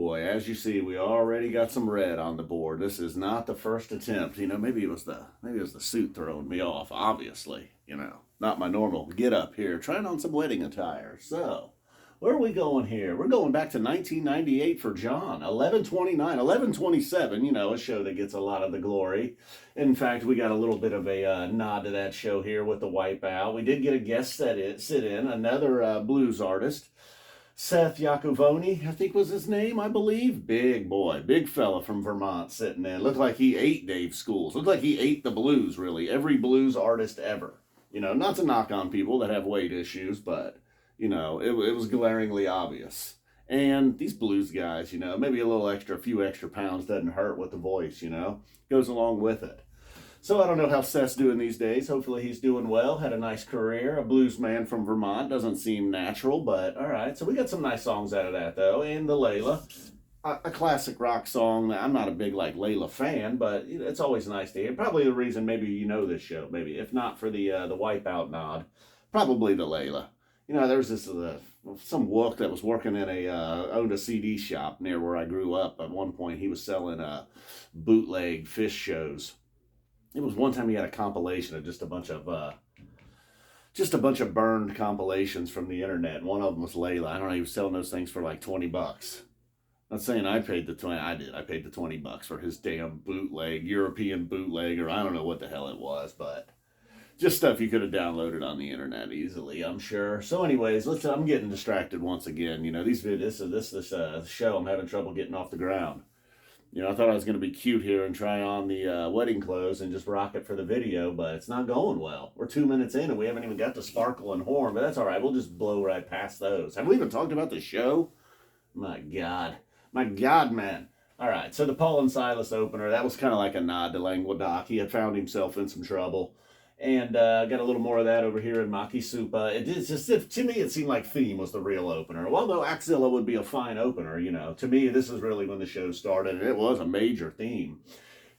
boy. As you see, we already got some red on the board. This is not the first attempt. Maybe it was the suit throwing me off, obviously. Not my normal get up here, trying on some wedding attire. So, where are we going here? We're going back to 1998 for John. 11/29, 11/27, a show that gets a lot of the glory. In fact, we got a little bit of a nod to that show here with the Wipeout. We did get a guest sit in, another blues artist. Seth Iacovoni, I think was his name, I believe. Big boy, big fella from Vermont sitting in. Looked like he ate Dave Schools. Looked like he ate the blues, really. Every blues artist ever. Not to knock on people that have weight issues, but, it was glaringly obvious. And these blues guys, maybe a few extra pounds doesn't hurt with the voice, goes along with it. So I don't know how Seth's doing these days. Hopefully he's doing well. Had a nice career. A blues man from Vermont. Doesn't seem natural, but all right. So we got some nice songs out of that, though. And the Layla, a classic rock song. I'm not a big, Layla fan, but it's always nice to hear. Probably the reason maybe you know this show, maybe. If not for the Wipeout nod, probably the Layla. There was this some wook that was working in owned a CD shop near where I grew up. At one point, he was selling bootleg Phish shows. It was one time he had a compilation of just a bunch of burned compilations from the internet. One of them was Layla. I don't know, he was selling those things for like $20. Not saying I paid the 20. I did. I paid the $20 for his damn bootleg, European bootleg, or I don't know what the hell it was, but just stuff you could have downloaded on the internet easily, I'm sure. So, anyways, I'm getting distracted once again. This show, I'm having trouble getting off the ground. I thought I was going to be cute here and try on the wedding clothes and just rock it for the video, but it's not going well. We're 2 minutes in and we haven't even got the sparkle and horn, but that's all right. We'll just blow right past those. Have we even talked about the show? My God, man. All right, so the Paul and Silas opener, that was kind of like a nod to Languedoc. He had found himself in some trouble. And got a little more of that over here in Maki Supa. To me, it seemed like Theme was the real opener. Well, though Axilla would be a fine opener, to me, this is really when the show started, and it was a major theme.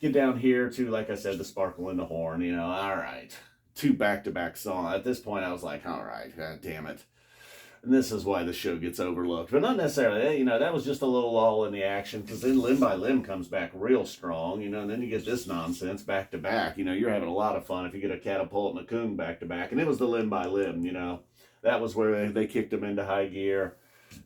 Get down here to, like I said, the sparkle and the horn, all right. 2 back-to-back songs. At this point, I was like, all right, God damn it. And this is why the show gets overlooked. But not necessarily, that was just a little lull in the action, because then Limb by Limb comes back real strong, and then you get this nonsense back to back. You're having a lot of fun if you get a Catapult and a Kung back to back. And it was the Limb by Limb, That was where they kicked him into high gear,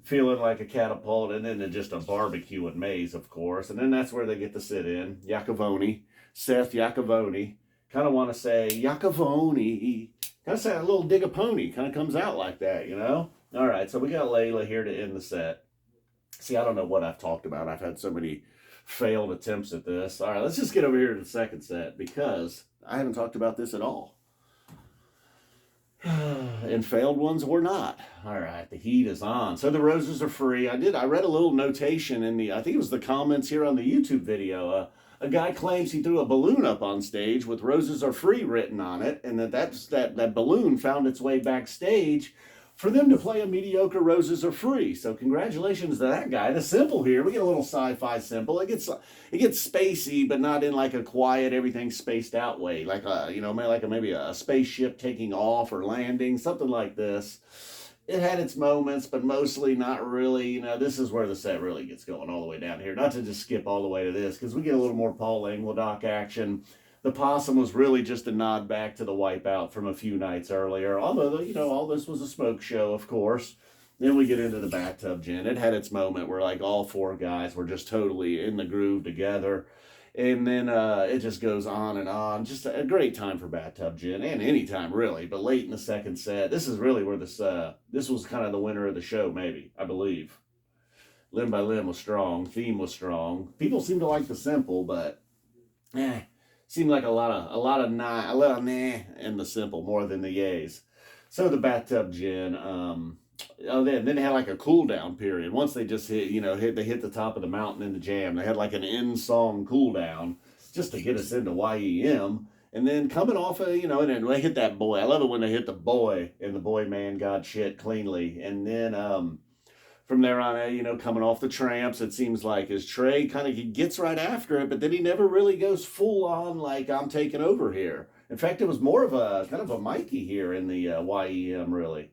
feeling like a Catapult, and then just a barbecue and Maze, of course. And then that's where they get to sit in. Iacovoni, Seth Iacovoni. Kind of want to say Iacovoni. Kind of say a little dig a pony. Kind of comes out like that, All right, so we got Layla here to end the set. See, I don't know what I've talked about. I've had so many failed attempts at this. All right, let's just get over here to the second set because I haven't talked about this at all. And failed ones were not. All right, the heat is on. So the roses are free. I read a little notation in I think it was the comments here on the YouTube video. A guy claims he threw a balloon up on stage with "Roses Are Free" written on it, and that balloon found its way backstage for them to play a mediocre "Roses Are Free." So congratulations to that guy. The simple here, we get a little sci-fi simple. It gets spacey, but not in like a quiet, everything spaced out way. Like maybe a spaceship taking off or landing, something like this. It had its moments, but mostly not really. This is where the set really gets going all the way down here. Not to just skip all the way to this, because we get a little more Paul Languedoc action. The Possum was really just a nod back to the Wipeout from a few nights earlier. Although, all this was a smoke show, of course. Then we get into the Bathtub Gin. It had its moment where, all 4 guys were just totally in the groove together. And then it just goes on and on. Just a great time for Bathtub Gin, and any time, really. But late in the second set, this is really where this was kind of the winner of the show, maybe, I believe. Limb by Limb was strong. Theme was strong. People seem to like the simple, but seemed like a lot of nah in the simple more than the yays. So the Bathtub Gin, then they had like a cool down period. Once they just hit the top of the mountain in the jam. They had like an end song cool down just to get us into YEM. And then coming off and then they hit that boy. I love it when they hit the boy and the boy man got shit cleanly. And then from there on, coming off the Tramps, it seems like as Trey he gets right after it, but then he never really goes full on like I'm taking over here. In fact, it was more of a kind of a Mikey here in the YEM, really.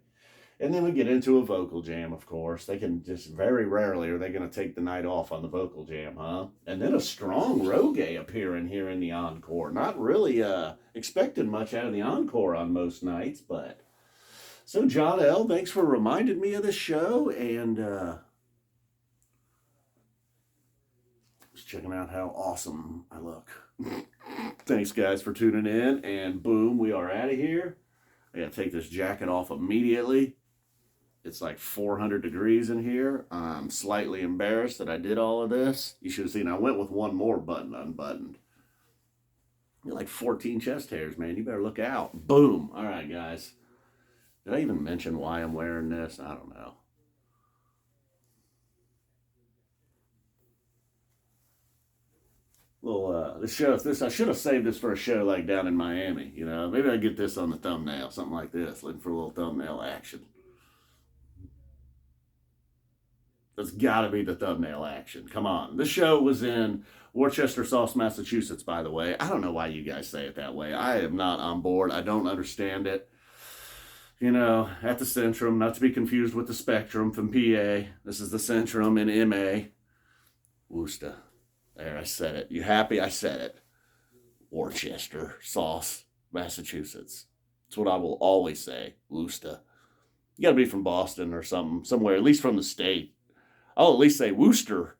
And then we get into a vocal jam, of course. They can just very rarely are they going to take the night off on the vocal jam, huh? And then a strong reggae appearing here in the encore. Not really expecting much out of the encore on most nights, but so John L, thanks for reminding me of this show, and just checking out how awesome I look. Thanks, guys, for tuning in, and boom, we are out of here. I gotta take this jacket off immediately. It's like 400 degrees in here. I'm slightly embarrassed that I did all of this. You should have seen I went with one more button unbuttoned. You're like 14 chest hairs, man. You better look out. Boom. All right, guys. Did I even mention why I'm wearing this? I don't know. Well, this I should have saved this for a show like down in Miami. You know, maybe I get this on the thumbnail, something like this, looking for a little thumbnail action. That's got to be the thumbnail action. Come on. This show was in Worcester, Massachusetts, by the way. I don't know why you guys say it that way. I am not on board. I don't understand it. You know, at the Centrum, not to be confused with the Spectrum from PA. This is the Centrum in MA. Worcester. There, I said it. You happy? I said it. Worcester, Massachusetts. That's what I will always say. Worcester. You got to be from Boston or something, somewhere, at least from the state. I'll at least say Worcester.